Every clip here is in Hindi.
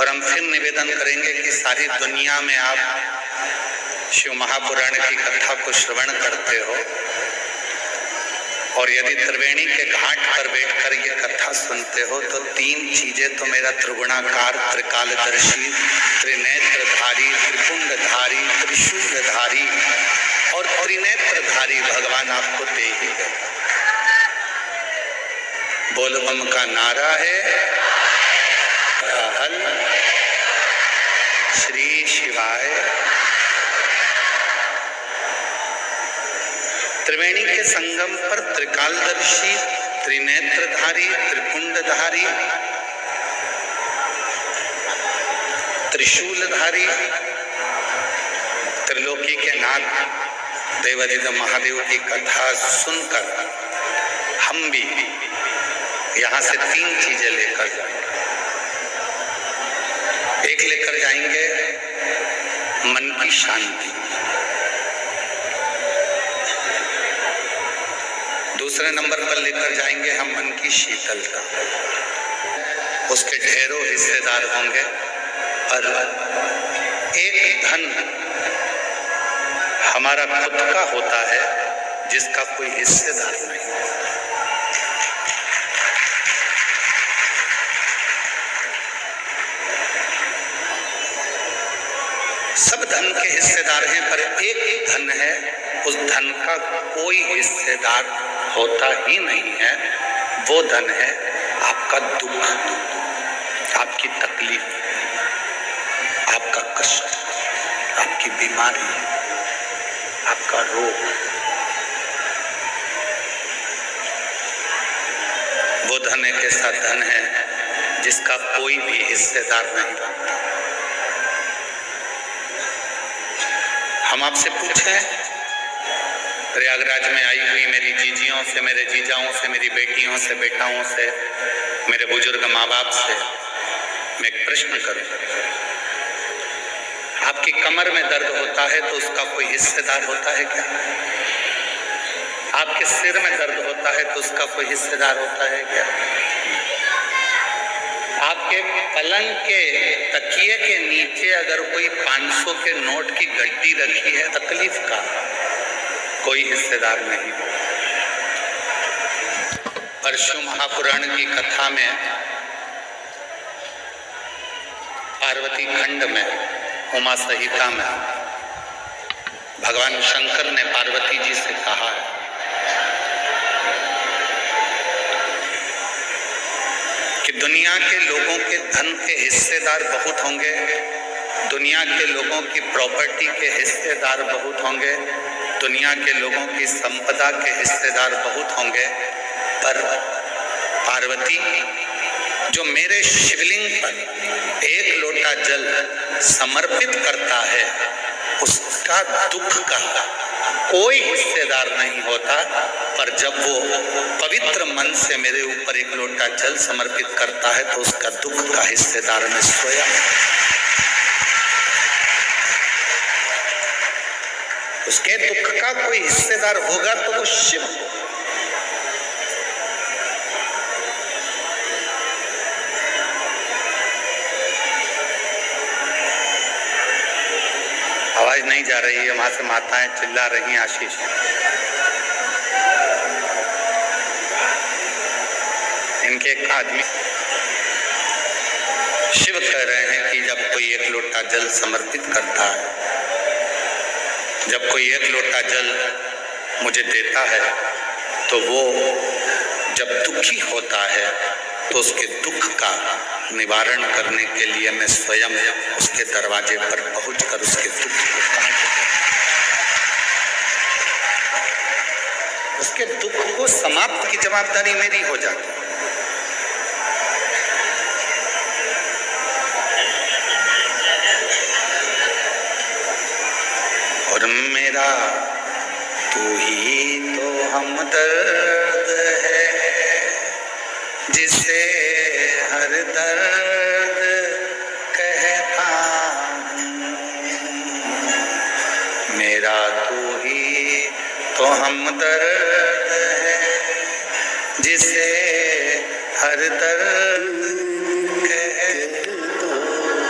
हम फिर निवेदन करेंगे कि सारी दुनिया में आप शिव महापुराण की कथा को श्रवण करते हो, और यदि त्रिवेणी के घाट पर बैठकर ये कथा सुनते हो तो तीन चीजें तो मेरा त्रिगुणाकार, त्रिकालदर्शी, त्रिनेत्रधारी, त्रिपुंडधारी, त्रिशूलधारी और त्रिनेत्रधारी भगवान आपको दे ही गए। बोल बम का नारा है, हल श्री शिवाय। त्रिवेणी के संगम पर त्रिकालदर्शी, त्रिनेत्रधारी, त्रिपुंडधारी, त्रिशूलधारी, त्रिलोकी के नाथ देवादिदेव महादेव की कथा सुनकर हम भी यहां से तीन चीजें लेकर जाएंगे। एक लेकर जाएंगे मन की शांति, दूसरे नंबर पर लेकर जाएंगे हम मन की शीतलता। उसके ढेरों हिस्सेदार होंगे, पर एक धन हमारा खुद का होता है जिसका कोई हिस्सेदार नहीं। सब धन के हिस्सेदार हैं, पर एक धन है, उस धन का कोई हिस्सेदार होता ही नहीं है। वो धन है आपका दुख, आपकी तकलीफ, आपका कष्ट, आपकी बीमारी, आपका रोग। वो धन एक ऐसा धन है जिसका कोई भी हिस्सेदार नहीं बनता। हम आपसे पूछें, प्रयागराज में आई हुई मेरी जीजियों से, मेरे जीजाओं से, मेरी बेटियों से, बेटाओं से, मेरे बुजुर्ग माँ बाप से मैं एक प्रश्न करूं, आपकी कमर में दर्द होता है तो उसका कोई हिस्सेदार होता है क्या? आपके सिर में दर्द होता है तो उसका कोई हिस्सेदार होता है क्या? आपके पलंग के तकिए के नीचे अगर कोई 500 के नोट की गड्डी रखी है, तकलीफ का कोई हिस्सेदार नहीं। पर शिव महापुराण की कथा में पार्वती खंड में, उमा संहिता में भगवान शंकर ने पार्वती जी से कहा है कि दुनिया के लोगों के धन के हिस्सेदार बहुत होंगे, दुनिया के लोगों की प्रॉपर्टी के हिस्सेदार बहुत होंगे, दुनिया के लोगों की संपदा के हिस्सेदार बहुत होंगे, पर पार्वती जो मेरे शिवलिंग पर एक लोटा जल समर्पित करता है, उसका दुख का कोई हिस्सेदार नहीं होता। पर जब वो पवित्र मन से मेरे ऊपर एक लोटा जल समर्पित करता है तो उसका दुख का हिस्सेदार मैं स्वयं। उसके दुख का कोई हिस्सेदार होगा तो वो शिव। आवाज नहीं जा रही है, वहां से माताएं चिल्ला रही हैं, आशीष। इनके एक आदमी शिव कह रहे हैं कि जब कोई एक लोटा जल समर्पित करता है, जब कोई एक लोटा जल मुझे देता है, तो वो जब दुखी होता है तो उसके दुख का निवारण करने के लिए मैं स्वयं उसके दरवाजे पर पहुंचकर उसके दुख को काट, उसके दुख को समाप्त की जवाबदारी मेरी हो जाती है। और मेरा तू ही तो हमदर्द है, जिसे हर दर्द कहता हूँ। मेरा तू ही तो हमदर्द है, जिसे हर दर्द कहता हूँ।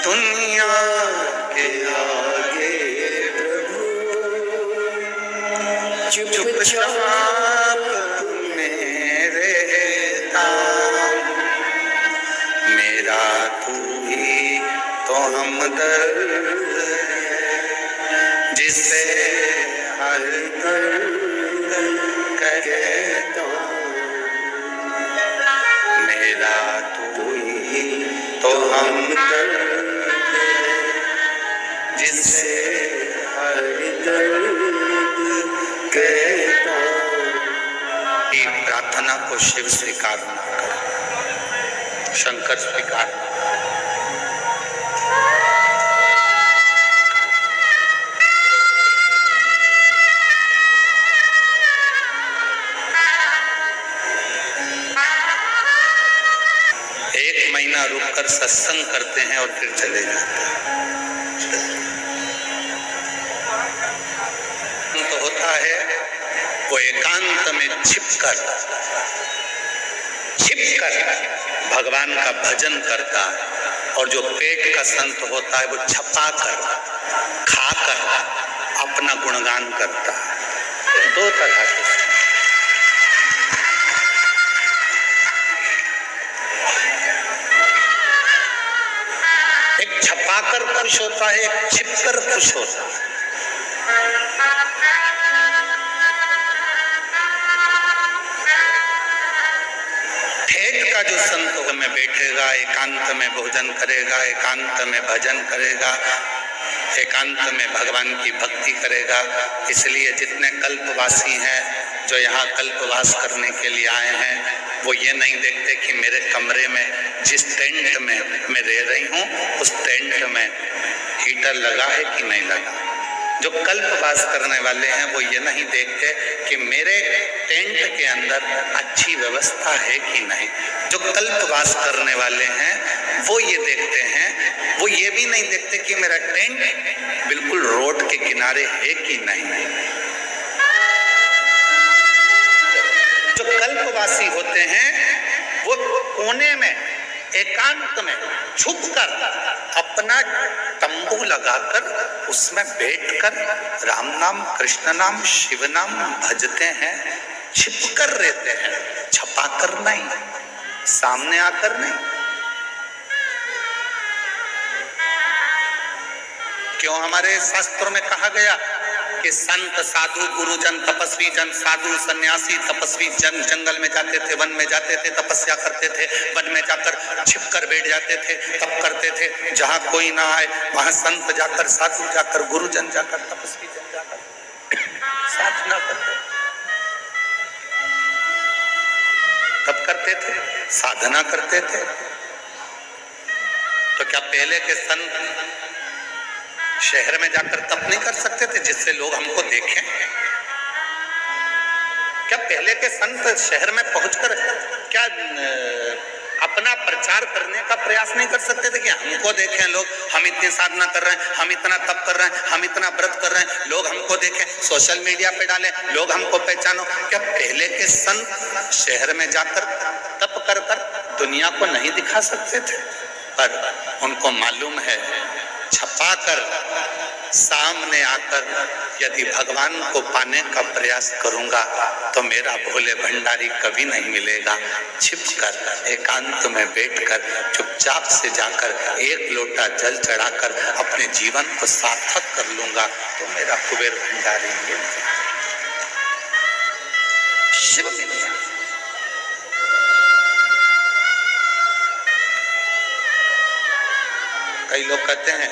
दुनिया के आगे प्रभु चुपचाप मेरे दाम, मेरा तू ही तो हमदर्द है, जिसे हर दर्द कहता, मेरा तू ही तो हमदर्द है, जिसे हर दर्द कहता। ये प्रार्थना को शिव स्वीकार न करे, शंकर स्वीकार न करे। एक महीना रुककर सत्संग करते हैं और फिर चले जाते हैं। तो होता है वो एकांत में छिपकर भगवान का भजन करता है, और जो पेट का संत होता है वो छपाकर खाकर अपना गुणगान करता है। दो तरह के एक छपाकर खुश होता है, एक छिपकर खुश होता है। ठेठ का जो संत में बैठेगा, एकांत में भोजन करेगा, एकांत में भजन करेगा, एकांत में भगवान की भक्ति करेगा। इसलिए जितने कल्पवासी हैं जो यहाँ कल्पवास करने के लिए आए हैं, वो ये नहीं देखते कि मेरे कमरे में जिस टेंट में मैं रह रही हूँ उस टेंट में हीटर लगा है कि नहीं लगा। जो कल्पवास करने वाले हैं वो ये नहीं देखते कि मेरे टेंट के अंदर अच्छी व्यवस्था है कि नहीं। जो कल्पवास करने वाले हैं वो ये देखते हैं, वो ये भी नहीं देखते कि मेरा टेंट बिल्कुल रोड के किनारे है कि नहीं। जो कल्पवासी होते हैं वो कोने में एकांत में छुपकर अपना तंबू लगाकर उसमें बैठकर राम नाम, कृष्ण नाम, शिव नाम भजते हैं, छिपकर रहते हैं, छपाकर नहीं, सामने आकर नहीं। क्यों हमारे शास्त्रों में कहा गया कि संत, साधु, गुरुजन, तपस्वी जन, साधु, सन्यासी, तपस्वी जन जंगल में जाते थे, वन में जाते थे, तपस्या करते थे, वन में जाकर छिपकर बैठ जाते थे, तप करते थे। जहां कोई ना आए वहां संत जाकर, साधु जाकर, गुरुजन जाकर, तपस्वी जन जाकर साधना करते, तप करते थे, साधना करते थे। तो क्या पहले के संत शहर में जाकर तप नहीं कर सकते थे जिससे लोग हमको देखें? क्या पहले के संत शहर में पहुंचकर क्या अपना प्रचार करने का प्रयास नहीं कर सकते थे कि हमको देखें लोग, हम इतनी साधना कर रहे हैं, हम इतना तप कर रहे हैं, हम इतना व्रत कर रहे हैं, लोग हमको देखें, सोशल मीडिया पे डालें, लोग हमको पहचानो? क्या पहले के संत शहर में जाकर तप कर दुनिया को नहीं दिखा सकते थे? पर उनको मालूम है छपाकर सामने आकर यदि भगवान को पाने का प्रयास करूंगा तो मेरा भोले भंडारी कभी नहीं मिलेगा। छिपकर एकांत में बैठकर चुपचाप से जाकर एक लोटा जल चढ़ाकर अपने जीवन को सार्थक कर लूंगा तो मेरा कुबेर भंडारी मिल जाएगा, शिव मिल जाएगा। कई लोग कहते हैं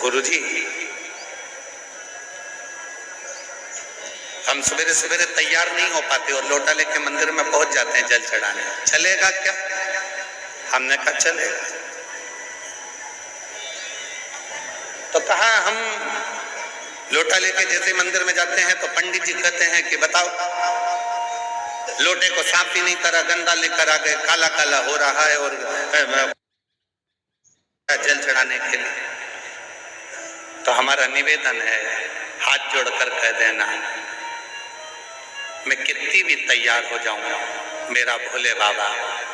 गुरुजी हम सवेरे सवेरे तैयार नहीं हो पाते और लोटा लेके मंदिर में पहुंच जाते हैं जल चढ़ाने, चलेगा क्या? हमने कहा चलेगा। तो कहा हम लोटा लेके जैसे मंदिर में जाते हैं तो पंडित जी कहते हैं कि बताओ, लोटे को साफ ही नहीं करा, गंदा लेकर आ गए, काला काला हो रहा है और जल चढ़ाने के लिए। तो हमारा निवेदन है, हाथ जोड़कर कह देना मैं कितनी भी तैयार हो जाऊं, मेरा भोले बाबा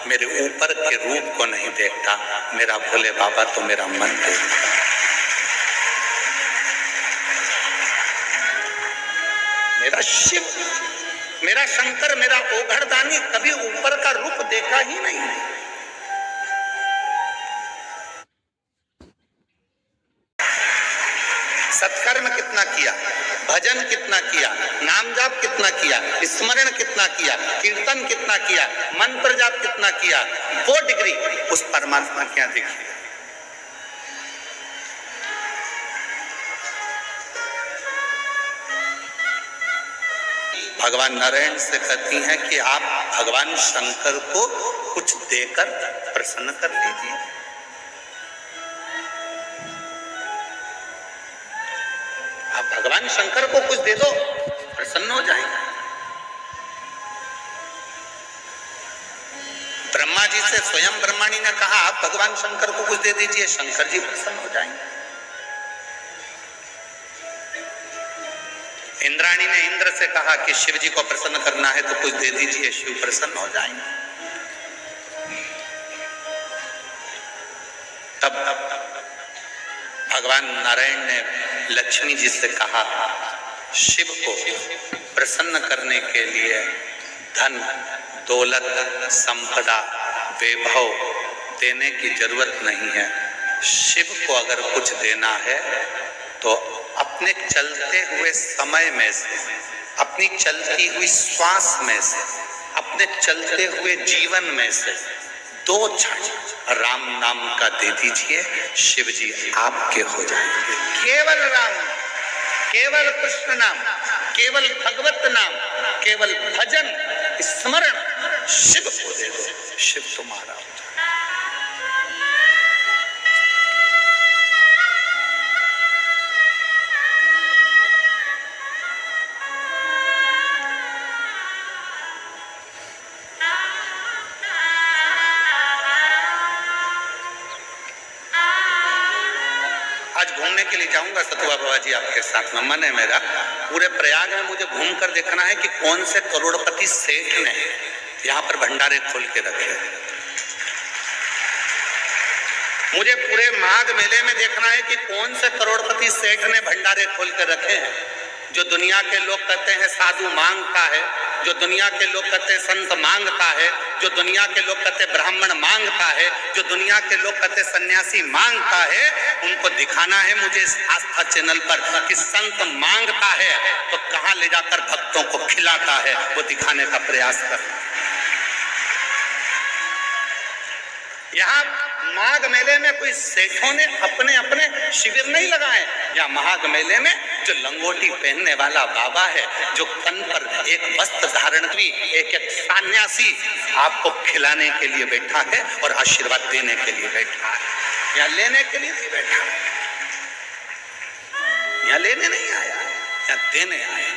मेरे ऊपर के रूप को नहीं देखता, मेरा भोले बाबा तो मेरा मन देखता। मेरा शिव, मेरा शंकर, मेरा ओघड़दानी कभी ऊपर का रूप देखा ही नहीं। सत्कर्म कितना किया, भजन कितना किया, नाम जाप कितना किया, स्मरण कितना किया, कीर्तन कितना किया, मंत्र जाप कितना किया, वो डिग्री उस परमात्मा क्या दिखी। भगवान नारायण से कहती हैं कि आप भगवान शंकर को कुछ देकर प्रसन्न कर लीजिए। आप भगवान शंकर को कुछ दे दो, प्रसन्न हो जाएंगे। ब्रह्मा जी से स्वयं ब्रह्माणी ने कहा आप भगवान शंकर को कुछ दे दीजिए, शंकर जी प्रसन्न हो जाएंगे। इंद्राणी ने इंद्र से कहा कि शिव जी को प्रसन्न करना है तो कुछ दे दीजिए, शिव प्रसन्न हो जाएंगे। तब भगवान नारायण ने लक्ष्मी जी से कहा शिव को प्रसन्न करने के लिए धन, दौलत, संपदा, वैभव देने की जरूरत नहीं है। शिव को अगर कुछ देना है तो अपने चलते हुए समय में से, अपनी चलती हुई श्वास में से, अपने चलते हुए जीवन में से 2 क्षण राम नाम का दे दीजिए, शिव जी आपके हो जाएंगे। केवल राम, केवल कृष्ण नाम, केवल भगवत नाम, केवल भजन स्मरण शिव को दे दो, शिव तुम्हारा हो जाए। आज घूमने के लिए जाऊंगा सतुआ बाबा जी आपके साथ में, मन है मेरा। पूरे प्रयाग में मुझे घूमकर देखना है कि कौन से करोड़पति सेठ ने यहाँ पर भंडारे खोल के रखे। मुझे पूरे माघ मेले में देखना है कि कौन से करोड़पति सेठ ने भंडारे खोल के रखे हैं। जो दुनिया के लोग कहते हैं साधु मांगता है, जो दुनिया के लोग कहते हैं संत मांगता है, जो दुनिया के लोग कहते हैं ब्राह्मण मांगता है, जो दुनिया के लोग कहते हैं सन्यासी मांगता है, उनको दिखाना है मुझे इस आस्था चैनल पर कि संत मांगता है तो कहां ले जाकर भक्तों को खिलाता है, वो दिखाने का प्रयास कर। यहाँ माघ मेले में कोई सेठों ने अपने अपने शिविर नहीं लगाए। यहाँ माघ मेले में जो लंगोटी पहनने वाला बाबा है, जो तन पर एक वस्त्र धारण हुई एक एक सन्यासी आपको खिलाने के लिए बैठा है और आशीर्वाद देने के लिए बैठा है। यहाँ लेने के लिए नहीं बैठा, यहाँ लेने नहीं आया, यहाँ देने आया।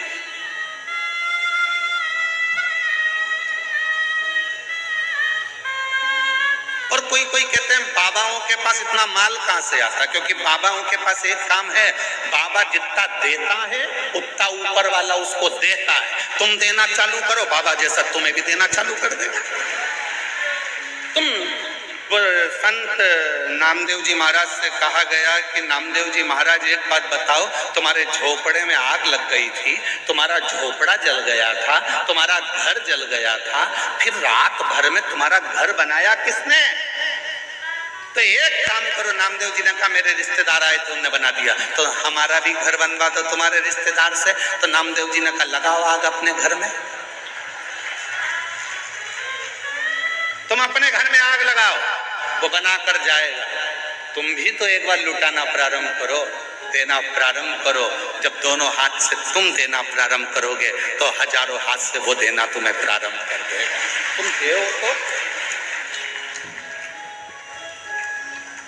और कोई कोई कहते हैं बाबाओं के पास इतना माल कहां से आता, क्योंकि बाबाओं के पास एक काम है, बाबा जितना देता है उतना ऊपर वाला उसको देता है। तुम देना चालू करो, बाबा जैसा तुम्हें भी देना चालू कर देगा। तुम संत नामदेव जी महाराज से कहा गया कि नामदेव जी महाराज एक बात बताओ, तुम्हारे झोपड़े में आग लग गई थी, तुम्हारा झोपड़ा जल गया था, तुम्हारा घर जल गया था, फिर रात भर में तुम्हारा घर बनाया किसने? तो एक काम करो, नामदेव जी ने कहा मेरे रिश्तेदार आए तो उन्होंने बना दिया, तो हमारा भी घर बनवा दो तुम्हारे रिश्तेदार से। तो नामदेव जी ने कहा लगाओ आग अपने घर में, तुम अपने घर में आग लगाओ, वो बना कर जाएगा। तुम भी तो एक बार लुटाना प्रारंभ करो, देना प्रारंभ करो। जब दोनों हाथ से तुम देना प्रारंभ करोगे तो हजारों हाथ से वो देना तुम्हें प्रारंभ कर देगा। तुम देव को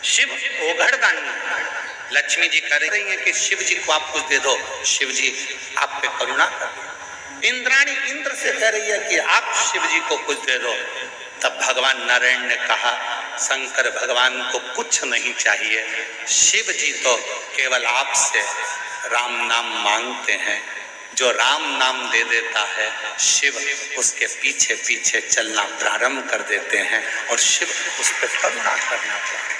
शिव ओघड़दानी। लक्ष्मी जी कह रही है कि शिव जी को आप कुछ दे दो, शिव जी आप पे करुणा कर। इंद्राणी इंद्र से कह रही है कि आप शिव जी को कुछ दे दो। तब भगवान नारायण ने कहा शंकर भगवान को कुछ नहीं चाहिए, शिव जी तो केवल आपसे राम नाम मांगते हैं, जो राम नाम दे देता है, शिव उसके पीछे पीछे चलना प्रारंभ कर देते हैं और शिव उस पर करुणा करना प्रारंभ।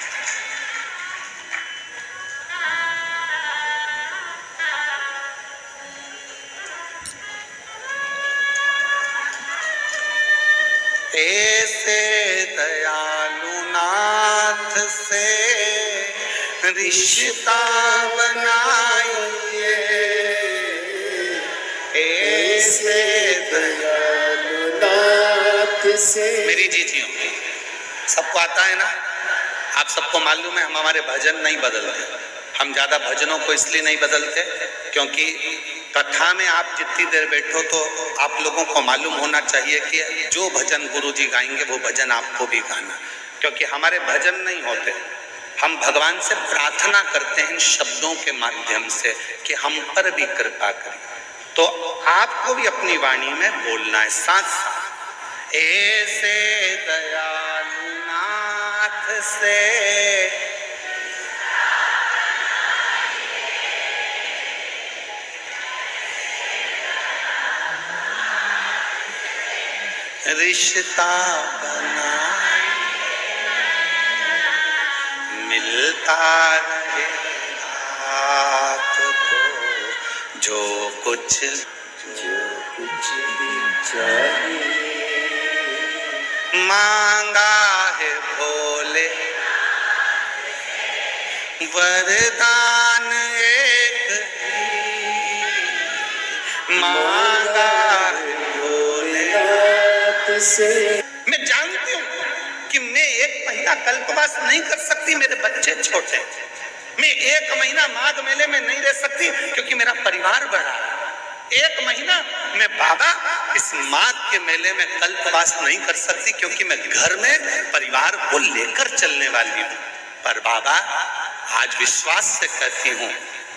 ऐसे दयालु नाथ से रिश्ता बनाइए, ऐसे दयालु नाथ से। मेरी जीजियों, सबको आता है ना? आप सबको मालूम है हम हमारे भजन नहीं बदलते। हम ज्यादा भजनों को इसलिए नहीं बदलते क्योंकि कथा में आप जितनी देर बैठो तो आप लोगों को मालूम होना चाहिए कि जो भजन गुरुजी गाएंगे वो भजन आपको भी गाना, क्योंकि हमारे भजन नहीं होते। हम भगवान से प्रार्थना करते हैं इन शब्दों के माध्यम से कि हम पर भी कृपा करें। तो आपको भी अपनी वाणी में बोलना है साथ साथ, ऐसे दयालु नाथ से रिश्ता बना, मिलता रहे रात को जो कुछ भी चाहिए, मांगा है भोले वरदान एक ही, मांगा है भोले से। मैं जानती हूँ कि मैं 1 महीना कल्पवास नहीं कर सकती, मेरे बच्चे छोटे। मैं 1 महीना माघ मेले में नहीं रह सकती क्योंकि मेरा परिवार बड़ा है। 1 महीना मैं बाबा इस माघ के मेले में कल्पवास नहीं कर सकती क्योंकि मैं घर में परिवार को लेकर चलने वाली हूँ। पर बाबा आज विश्वास से कहती हूँ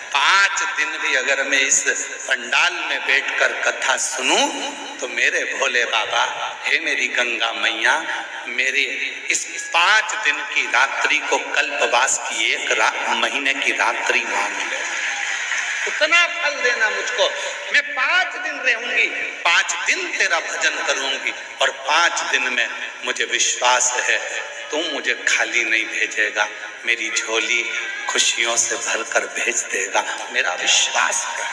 5 दिन भी अगर मैं इस पंडाल में बैठकर कथा सुनूं तो मेरे भोले बाबा, हे मेरी गंगा मैया, मेरी इस 5 दिन की रात्रि को कल्पवास की 1 महीने की रात्रि मान ले, उतना फल देना मुझको। मैं 5 दिन रहूंगी, 5 दिन तेरा भजन करूंगी और 5 दिन में मुझे विश्वास है तू मुझे खाली नहीं भेजेगा, मेरी झोली खुशियों से भरकर भेज देगा। मेरा विश्वास है,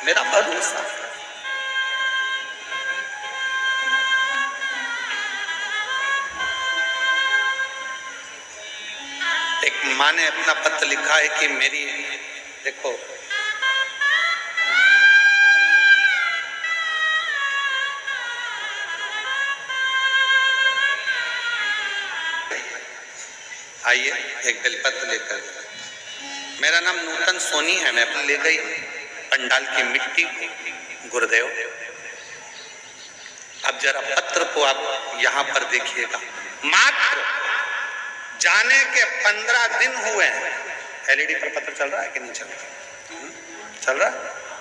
मेरा भरोसा। एक माँ ने अपना पत्र लिखा है कि मेरी, देखो आइए एक बेलपत्र लेकर। मेरा नाम नूतन सोनी है। मैं ले गई पंडाल की मिट्टी गुरुदेव। अब जरा पत्र को आप यहाँ पर देखिएगा। मात्र जाने के 15 दिन हुए हैं। एलईडी पर पत्र चल रहा है कि नहीं चल रहा? चल रहा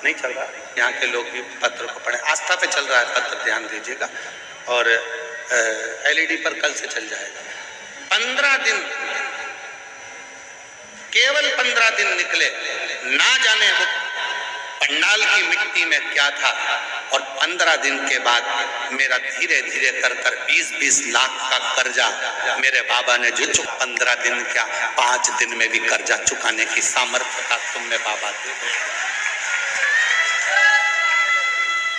नहीं चल रहा? यहाँ के लोग भी पत्र को पढ़े। आस्था पे चल रहा है पत्र, ध्यान दीजिएगा। और एलईडी पर कल से चल जाएगा। 15 दिन, केवल 15 दिन निकले, ना जाने वो पंडाल की मिट्टी में क्या था। और 15 दिन के बाद मेरा धीरे धीरे कर 20-20 लाख का कर्जा मेरे बाबा ने जो 15 दिन क्या 5 दिन में भी कर्जा चुकाने की सामर्थ्य था तुमने बाबा दे दो।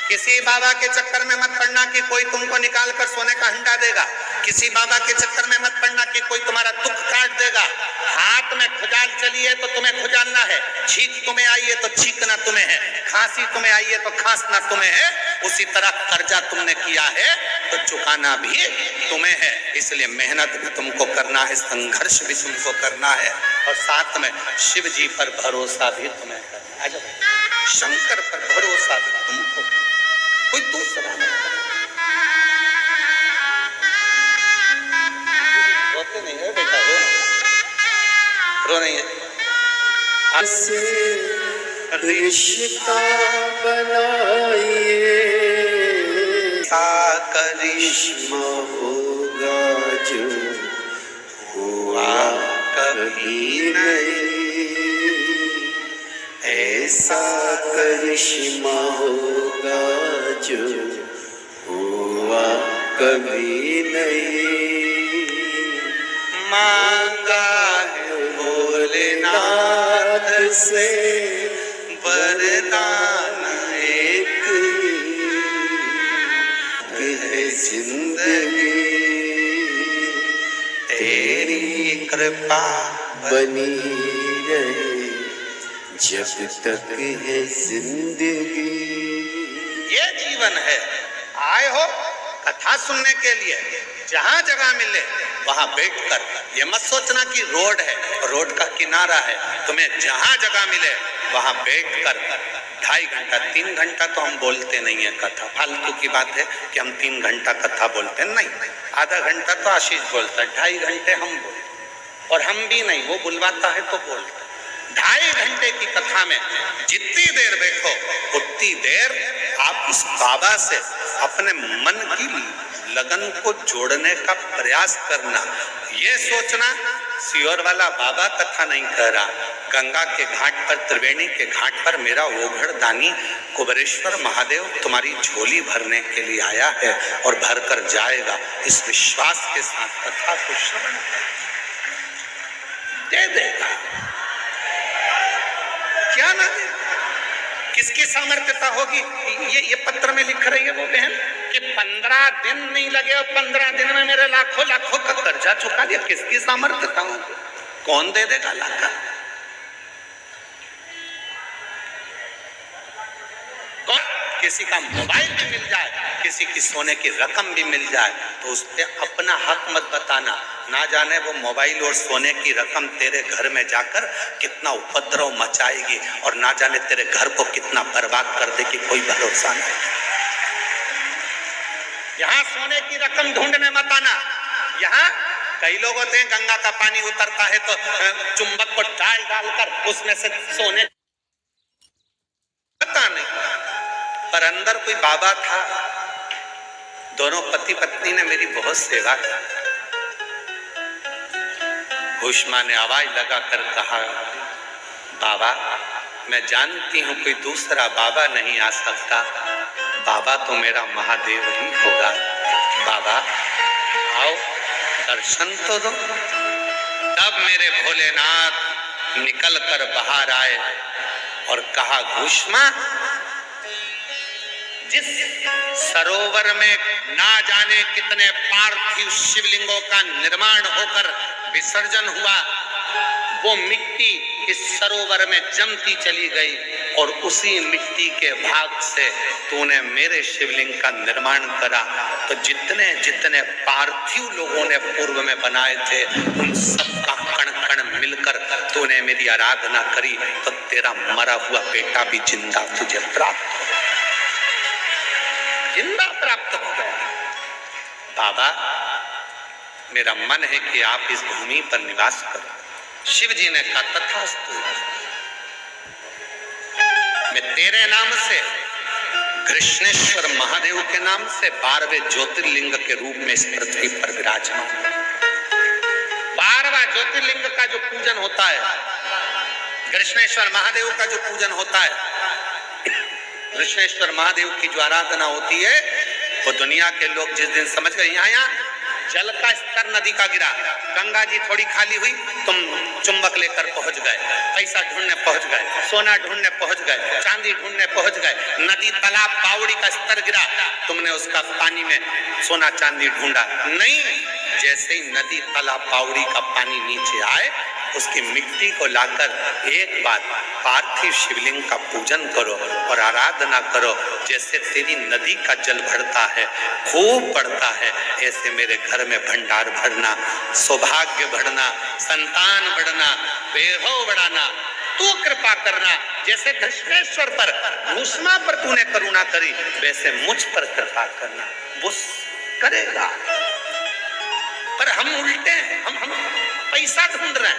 किसी बाबा के चक्कर में मत पड़ना कि कोई तुमको निकाल कर सोने का हंडा देगा। किसी बाबा के चक्कर में मत पड़ना कि कोई तुम्हारा दुख काट देगा। हाथ में खुजाल चली है तो तुम्हें खुजालना है, छींक तुम्हें आई है तो छींकना तुम्हें है, खांसी तुम्हें आई है तो खांसना तुम्हें है। उसी तरह कर्जा तुमने किया है तो चुकाना भी तुम्हें है। इसलिए मेहनत भी तुमको करना है, संघर्ष भी तुमको करना है और साथ में शिव जी पर भरोसा भी तुम्हें करना है। शंकर पर भरोसा भी तुमको, कोई दूसरा नहीं। रोते नहीं है बेटा, रो नहीं है। रिश्ता बनाइए, करिश्मा होगा जो हुआ कभी नहीं। ऐसा करिश्मा होगा जो हुआ कभी नहीं। मांगा है भोलेनाथ से वरदान एक ही है जिंदगी तेरी कृपा बनी रहे जब तक है जिंदगी। ये जीवन है। आए हो कथा सुनने के लिए, जहां जगह मिले वहां बैठकर, ये मत सोचना कि रोड है, रोड का किनारा है, तुम्हें जहां जगह मिले वहां बैठकर 2.5 घंटा 3 घंटा तो हम बोलते नहीं है कथा, फालतू की बात है कि हम 3 घंटा कथा बोलते नहीं, आधा घंटा तो आशीष बोलता है, 2.5 घंटे हम बोलते, और हम भी नहीं, वो बुलवाता है तो बोलते। 2.5 घंटे की कथा में जितनी देर बैठो उतनी देर आप इस बाबा से अपने मन की लगन को जोड़ने का प्रयास करना। ये सोचना सियोर वाला बाबा कथा नहीं कह रहा, गंगा के घाट पर, त्रिवेणी के घाट पर मेरा ओघड़ दानी कुबेरेश्वर महादेव तुम्हारी झोली भरने के लिए आया है और भर कर जाएगा। इस विश्वास के साथ कथा को श्रवण दे देगा, क्या ना दे। किसकी सामर्थ्यता होगी? ये पत्र में लिख रही है वो बहन कि 15 दिन नहीं लगे और 15 दिन में मेरे लाखों लाखों का कर्जा चुका दिया। किसकी सामर्थ्यता होगी? कौन दे देगा लाखा? कौन? किसी का मोबाइल भी मिल जाए, किसी की सोने की रकम भी मिल जाए तो उस पे अपना हक मत बताना। ना जाने वो मोबाइल और सोने की रकम तेरे घर में जाकर कितना उपद्रव मचाएगी और ना जाने तेरे घर को कितना बर्बाद कर देगी, कोई भरोसा नहीं। यहाँ सोने की रकम ढूंढने मत आना। यहाँ कई लोग होते हैं गंगा का पानी उतरता है तो चुंबक को डालकर उसमें से सोने, पता नहीं, पर अंदर कोई बाबा था। दोनों पति पत्नी ने मेरी बहुत सेवा की। घुष्मा ने आवाज लगाकर कहा, बाबा मैं जानती हूं कोई दूसरा बाबा नहीं आ सकता, बाबा तो मेरा महादेव ही होगा। बाबा आओ दर्शन तो दो। तब मेरे भोलेनाथ निकल कर बाहर आए और कहा, घुष्मा जिस सरोवर में ना जाने कितने पार्थिव शिवलिंगों का निर्माण होकर विसर्जन हुआ, वो मिट्टी इस सरोवर में जमती चली गई और उसी मिट्टी के भाग से तूने मेरे शिवलिंग का निर्माण करा। तो जितने जितने पार्थिव लोगों ने पूर्व में बनाए थे उन सब का कण कण मिलकर तूने मेरी आराधना करी, तो तेरा मरा हुआ बेटा भी जिंदा तुझे प्राप्त हो, जिंदा प्राप्त हो गया। बाबा मेरा मन है कि आप इस भूमि पर निवास करो। शिव जी ने कहा, तथास्तु। मैं तेरे नाम से, कृष्णेश्वर महादेव के नाम से 12वें ज्योतिर्लिंग के रूप में इस पृथ्वी पर विराजमान। 12वां ज्योतिर्लिंग का जो पूजन होता है, कृष्णेश्वर महादेव का जो पूजन होता है, कृष्णेश्वर महादेव की जो आराधना होती है, वो दुनिया के लोग जिस दिन समझ गए यहाँ जल का स्तर नदी का गिरा, गंगा जी थोड़ी खाली हुई, तुम चुंबक लेकर पहुंच गए, पैसा ढूंढने पहुंच गए, सोना ढूंढने पहुंच गए, चांदी ढूंढने पहुंच गए, नदी तालाब पावड़ी का स्तर गिरा, तुमने उसका पानी में सोना चांदी ढूंढा नहीं। जैसे ही नदी तालाब पावड़ी का पानी नीचे आए, उसकी मिट्टी को लाकर एक बार पार्थिव शिवलिंग का पूजन करो और आराधना करो। जैसे तेरी नदी का जल बढ़ता है, खूब बढ़ता है, ऐसे मेरे घर में भंडार भरना, सौभाग्य बढ़ना, संतान बढ़ना, वैभव बढ़ाना, तू कृपा करना। जैसे दक्षिणेश्वर पर, भूषमा पर तूने करुणा करी, वैसे मुझ पर कृपा करना। वो करेगा, पर हम उल्टे हैं, हम पैसा ढूंढ रहे हैं।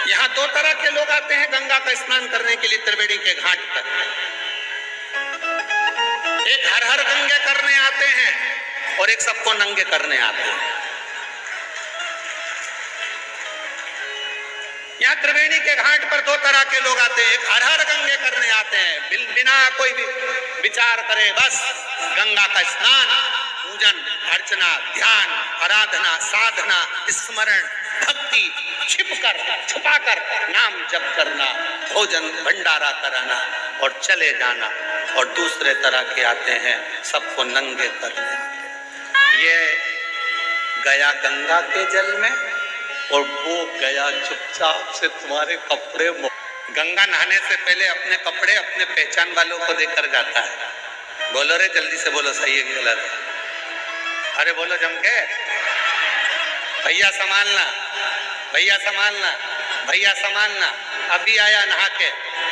यहाँ दो तरह के लोग आते हैं गंगा का स्नान करने के लिए त्रिवेणी के घाट पर। एक हर हर गंगे करने आते हैं और एक सबको नंगे करने आते हैं। यहाँ त्रिवेणी के घाट पर दो तरह के लोग आते हैं। एक हर हर गंगे करने आते हैं, बिना कोई भी विचार करे, बस गंगा का स्नान, पूजन अर्चना, ध्यान, आराधना, साधना, स्मरण, भक्ति, छुपाकर नाम जप करना, भोजन भंडारा कराना और चले जाना। और दूसरे तरह के आते हैं सबको नंगे करने। ये गया गंगा के जल में और वो गया चुपचाप से तुम्हारे कपड़े। गंगा नहाने से पहले अपने कपड़े अपने पहचान वालों को देकर जाता है। बोलो रे, जल्दी से बोलो, सही है कि गलत? अरे बोलो जम के, भैया संभालना, भैया संभालना, भैया संभालना। अभी आया नहा के,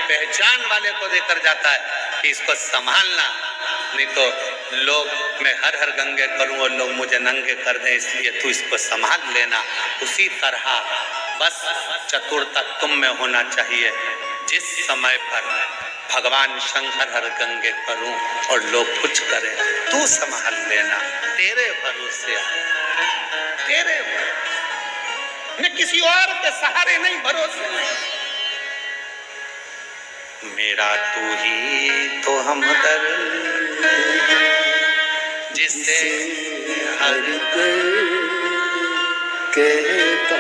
पहचान वाले को देकर जाता है कि इसको संभालना, नहीं तो लोग मैं हर हर गंगे करूं और लोग मुझे नंगे कर दें, इसलिए तू इसको संभाल लेना। उसी तरह बस चतुरता तुम में होना चाहिए। जिस समय पर भगवान शंकर हर गंगे करूं और लोग कुछ करें, तू संभाल लेना, तेरे भरोसे तेरे मैं किसी और के सहारे नहीं, भरोसे नहीं। मेरा तू ही तो हमदर्द जिसे हर कोई कहता